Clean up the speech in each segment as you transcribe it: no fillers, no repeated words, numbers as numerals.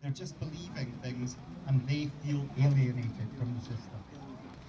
They're just believing things and they feel alienated from the system.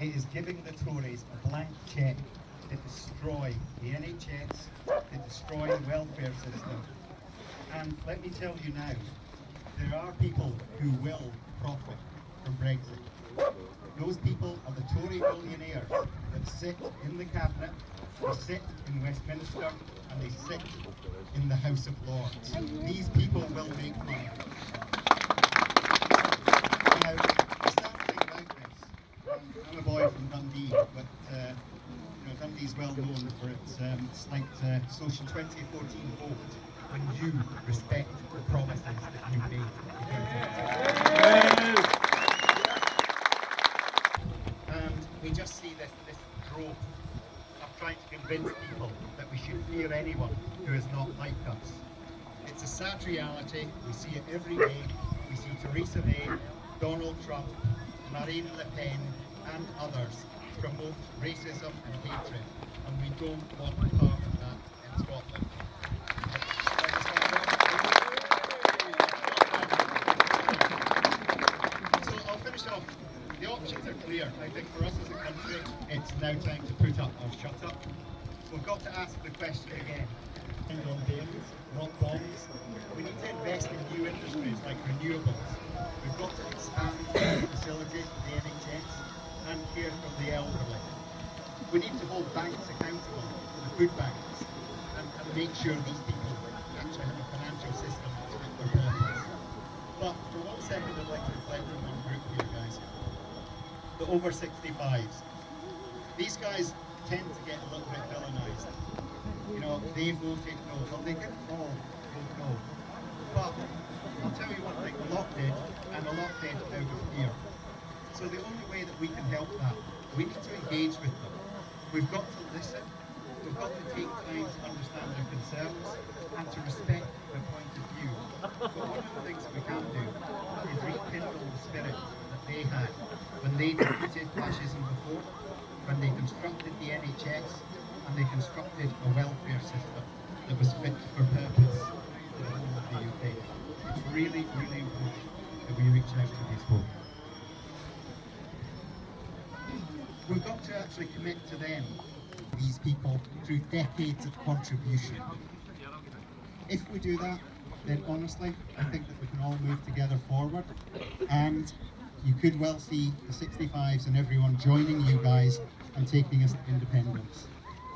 It is giving the Tories a blank cheque to destroy the NHS, to destroy the welfare system. And let me tell you now, there are people who will profit from Brexit. Those people are the Tory billionaires that sit in the cabinet, they sit in Westminster, and they sit in the House of Lords. These people will make money. Now, I start to think about this. I'm a boy from Dundee, but Dundee's well known for its slight social 2014 vote when you respect the promises that you made. And we just see this trope of trying to convince people that we should fear anyone who is not like us. It's a sad reality. We see it every day. We see Theresa May, Donald Trump, Marine Le Pen, and others promote racism and hatred, and we don't want part of that in Scotland. So I'll finish off. The options are clear. I think for us as a country, it's now time to put up or shut up. We've got to ask the question again. On bails, not bombs. We need to invest in new industries like renewables. We've got to expand the facilities for the NHS and care for the elderly. We need to hold banks accountable for the food banks and make sure these people actually have a financial system that's fit for purpose. But for 1 second, I'd like to reflect on one group here, guys. The over 65s. These guys tend to get a little bit villainized. You know, they voted no. Well, they didn't all vote no. But I'll tell you one thing, a lot did, and a lot did out of fear. So the only way that we can help that, we need to engage with them. We've got to listen. We've got to take time to understand their concerns and to respect their point of view. But one of the things that we can do is rekindle the spirit that they had when they defeated fascism before, when they constructed the NHS, and they constructed a welfare system that was fit for purpose for the whole of the UK. It's really, really important that we reach out to these folk. We've got to actually commit to them, these people, through decades of contribution. If we do that, then honestly, I think that we can all move together forward, and you could well see the 65s and everyone joining you guys and taking us to independence.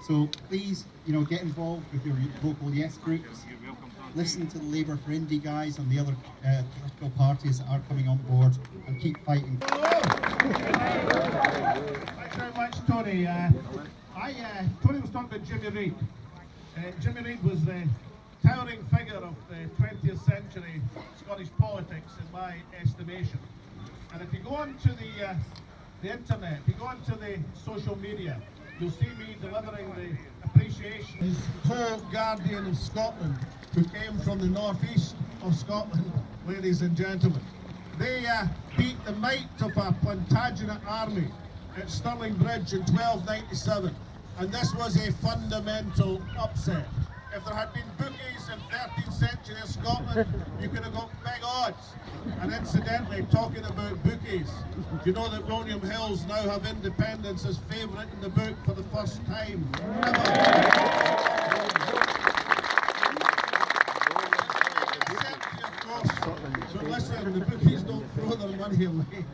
So please, get involved with your local yes groups. Listen to the Labour for Indy guys and the other political parties that are coming on board, and keep fighting. Thanks very much, Tony. Tony was talking about Jimmy Reid. Jimmy Reid was the towering figure of the 20th century Scottish politics, in my estimation. And if you go onto the internet, if you go onto the social media, you'll see me delivering the appreciation. His co-guardian of Scotland, who came from the northeast of Scotland, ladies and gentlemen. They beat the might of a Plantagenet army at Stirling Bridge in 1297, and this was a fundamental upset. If there had been bookies in 13th century Scotland, you could have got big odds. And incidentally, talking about bookies, you know that William Hills now have independence as favourite in the book for the first time ever. But listen, the bookies don't throw their money away.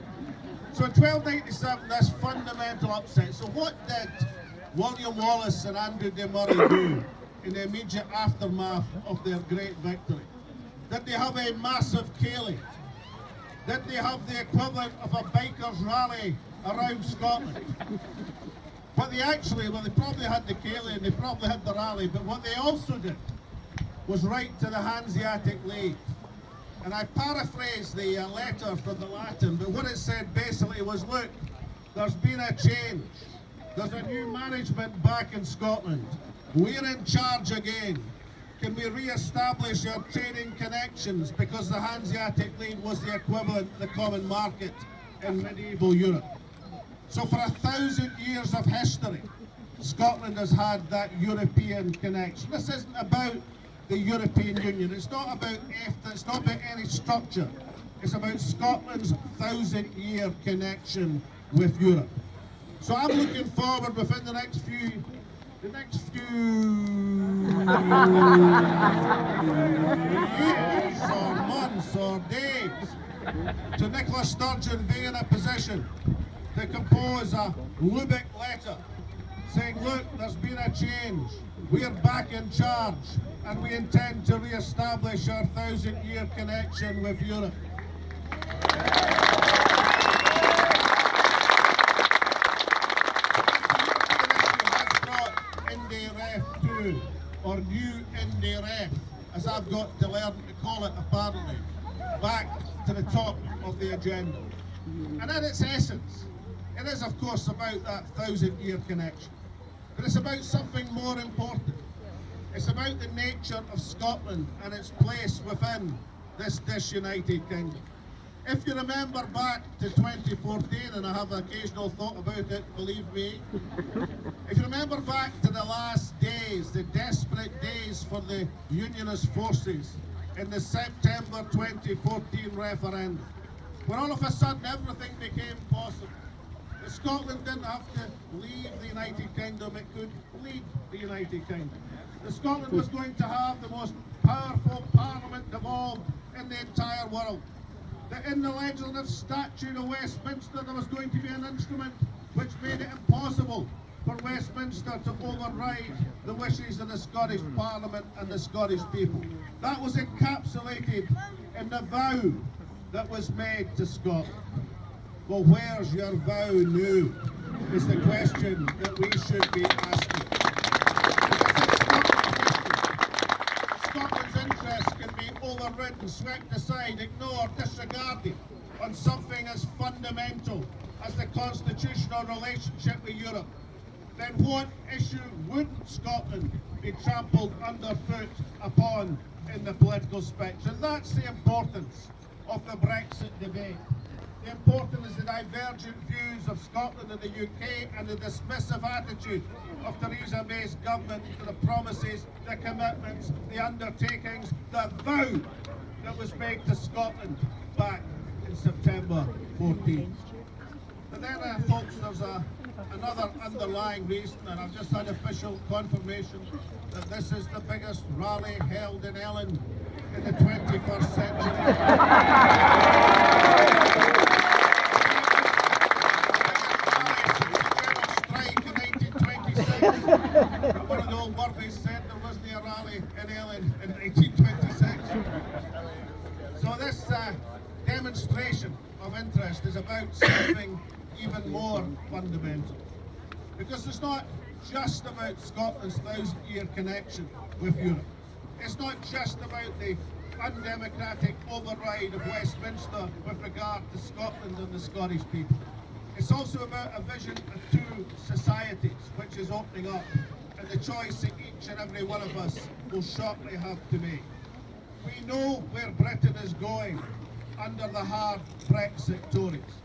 So in 1297, this fundamental upset. So what did William Wallace and Andrew de Murray do in the immediate aftermath of their great victory? Did they have a massive ceilidh? Did they have the equivalent of a bikers rally around Scotland? What they actually, they probably had the ceilidh and they probably had the rally, but what they also did was write to the Hanseatic League. And I paraphrase the letter from the Latin, but what it said basically was, look, there's been a change. There's a new management back in Scotland. We're in charge again. Can we re-establish our trading connections? Because the Hanseatic League was the equivalent of the common market in medieval Europe. So for 1,000 years of history, Scotland has had that European connection. This isn't about the European Union. It's not about EFTA. It's not about any structure. It's about Scotland's 1,000-year connection with Europe. So I'm looking forward within the next few years or months or days to Nicola Sturgeon being in a position to compose a Lubeck letter saying, look, there's been a change. We're back in charge and we intend to re-establish our 1,000-year connection with Europe. Or new Indie Ref, as I've got to learn to call it apparently, back to the top of the agenda. And in its essence, it is of course about that 1,000-year connection. But it's about something more important. It's about the nature of Scotland and its place within this disunited kingdom. If you remember back to 2014, and I have an occasional thought about it, believe me, if you remember back to the last days, the desperate days for the Unionist forces in the September 2014 referendum, where all of a sudden everything became possible. Scotland didn't have to leave the United Kingdom, it could lead the United Kingdom. Scotland was going to have the most powerful parliament evolved in the entire world. That in the legislative statute of Westminster there was going to be an instrument which made it impossible for Westminster to override the wishes of the Scottish Parliament and the Scottish people. That was encapsulated in the vow that was made to Scotland. Well, where's your vow now, is the question that we should be asking. Scotland's interests can be overridden, swept aside, ignored, disregarded on something as fundamental as the constitutional relationship with Europe. Then what issue wouldn't Scotland be trampled underfoot upon in the political spectrum? That's the importance of the Brexit debate. The important is the divergent views of Scotland and the UK and the dismissive attitude of Theresa May's government to the promises, the commitments, the undertakings, the vow that was made to Scotland back in September 14. But then, folks, there's another underlying reason, and I've just had official confirmation that this is the biggest rally held in Ellon in the 21st century. One of the old Murphys said there wasn't a rally in Ellon in 1926. So this demonstration of interest is about something even more fundamental. Because it's not just about Scotland's 1,000-year connection with Europe. It's not just about the undemocratic override of Westminster with regard to Scotland and the Scottish people. It's also about a vision of two societies which is opening up, and the choice that each and every one of us will shortly have to make. We know where Britain is going under the hard Brexit Tories.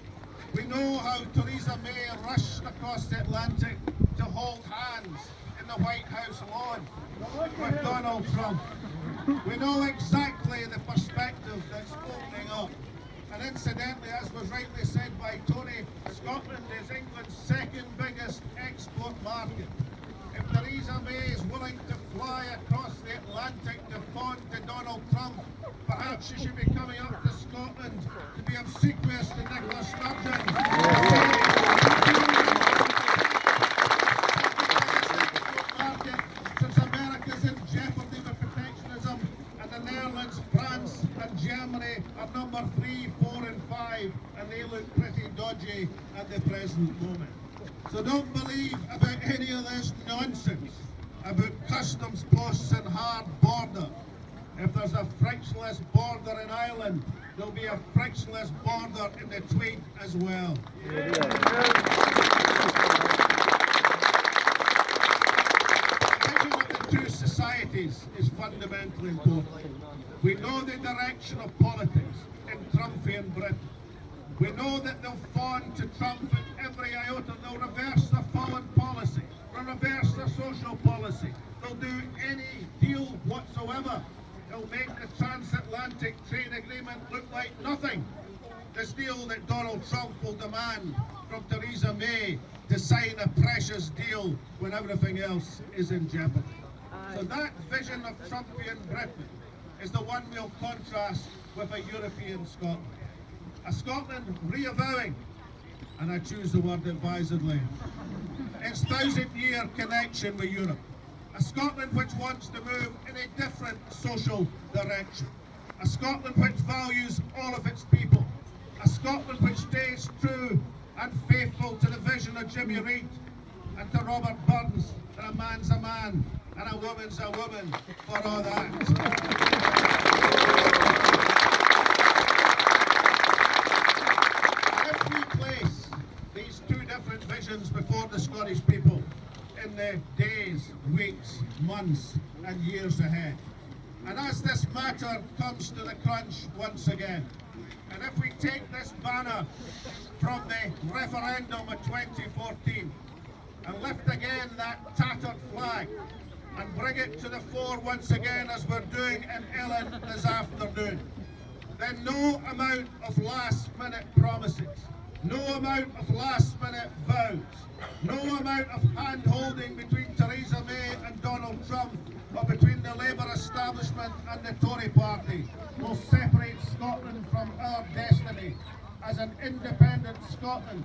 We know how Theresa May rushed across the Atlantic to hold hands in the White House lawn with Donald Trump. We know exactly the perspective that's opening up. And incidentally, as was rightly said by Tony, Scotland is England's second biggest export market. If Theresa May is willing to fly across the Atlantic to fawn to Donald Trump, perhaps she should be coming up to Scotland to be obsequious to Nicola Sturgeon. Since America's in jeopardy with protectionism, and the Netherlands, France and Germany are number 3, 4 and 5, and they look pretty dodgy at the present moment. So don't believe about any of this nonsense about customs posts and hard border. If there's a frictionless border in Ireland, there'll be a frictionless border in the Tweed as well. The vision of the two societies is fundamentally important. We know the direction of politics in Trumpian Britain. We know that they'll fawn to Trump in every iota. They'll reverse their foreign policy. They'll reverse their social policy. They'll do any deal whatsoever It'll make the transatlantic trade agreement look like nothing. This deal that Donald Trump will demand from Theresa May to sign a precious deal when everything else is in jeopardy. So that vision of Trumpian Britain is the one we'll contrast with a European Scotland. A Scotland re-avowing, and I choose the word advisedly, its 1,000-year connection with Europe. A Scotland which wants to move in a different social direction. A Scotland which values all of its people. A Scotland which stays true and faithful to the vision of Jimmy Reid and to Robert Burns, that a man's a man and a woman's a woman for all that. If we place these two different visions before the Scottish people in the days, weeks, months and years ahead, and as this matter comes to the crunch once again, and if we take this banner from the referendum of 2014 and lift again that tattered flag and bring it to the fore once again as we're doing in Ellon this afternoon, then no amount of last-minute promises, no amount of last-minute vows, no amount of hand-holding between Theresa May and Donald Trump or between the Labour establishment and the Tory party will separate Scotland from our destiny as an independent Scotland,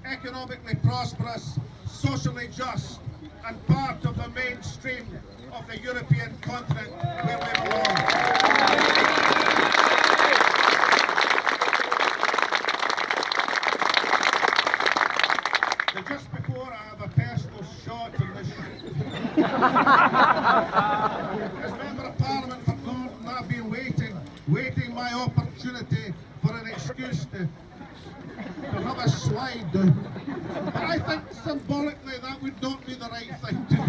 economically prosperous, socially just, and part of the mainstream of the European continent where we belong. Now, just before I have a personal shot in this as Member of Parliament for Gordon, I've been waiting my opportunity for an excuse to have a slide down. But I think symbolically that would not be the right thing to do.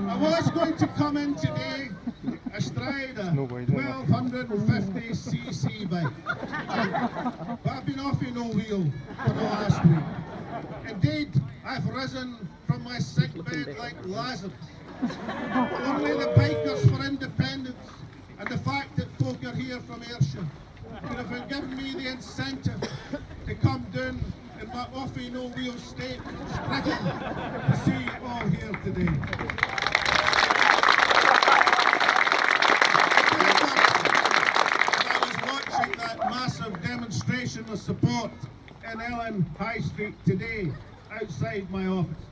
I was going to come in today astride a 1250cc bike, but I've been off in no wheel for the last week. Indeed, I've risen from my sick bed like Lazarus. Only the Bikers for Independence and the fact that folk are here from Ayrshire could have given me the incentive to come down in my offie no wheel state, stricken to see you all here today. I was watching that massive demonstration of support in Ellon High Street today outside my office.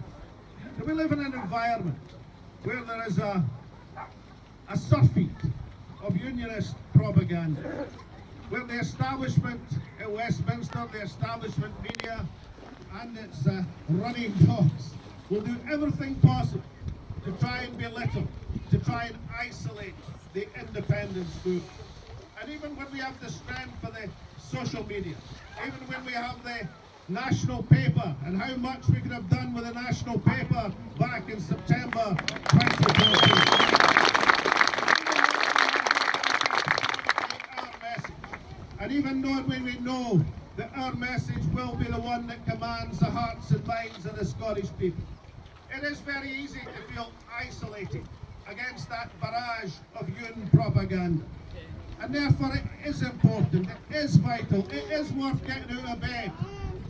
So we live in an environment where there is a surfeit of unionist propaganda, where the establishment in Westminster, the establishment media and its running dogs will do everything possible to try and belittle, to try and isolate the independence movement. And even when we have the strength for the social media, even when we have the national paper and how much we could have done with the national paper back in September 2014. And even though when we know that our message will be the one that commands the hearts and minds of the Scottish people, it is very easy to feel isolated against that barrage of union propaganda. And therefore it is important, it is vital, it is worth getting out of bed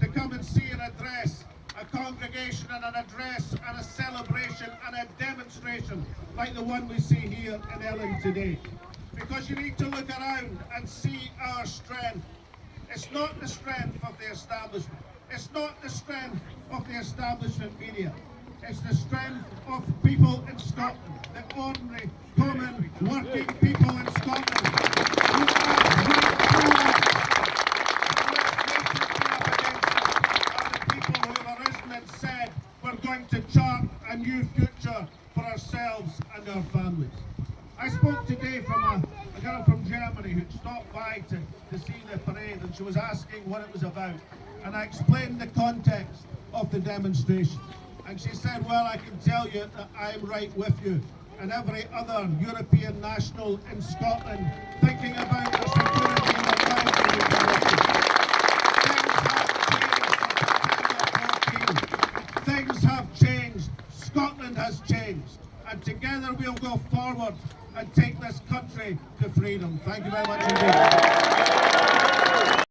to come and see and address a congregation and an address and a celebration and a demonstration like the one we see here in Ellon today. Because you need to look around and see our strength. It's not the strength of the establishment. It's not the strength of the establishment media. It's the strength of people in Scotland, the ordinary, common, working people in Scotland who are the people who have arisen and said we're going to chart a new future for ourselves and our families. I spoke today from a girl from Germany who stopped by to see the parade, and she was asking what it was about. And I explained the context of the demonstration. And she said, well, I can tell you that I'm right with you and every other European national in Scotland thinking about the security and the lives of the Things have changed. Scotland has changed. And together we'll go forward Thank you very much indeed.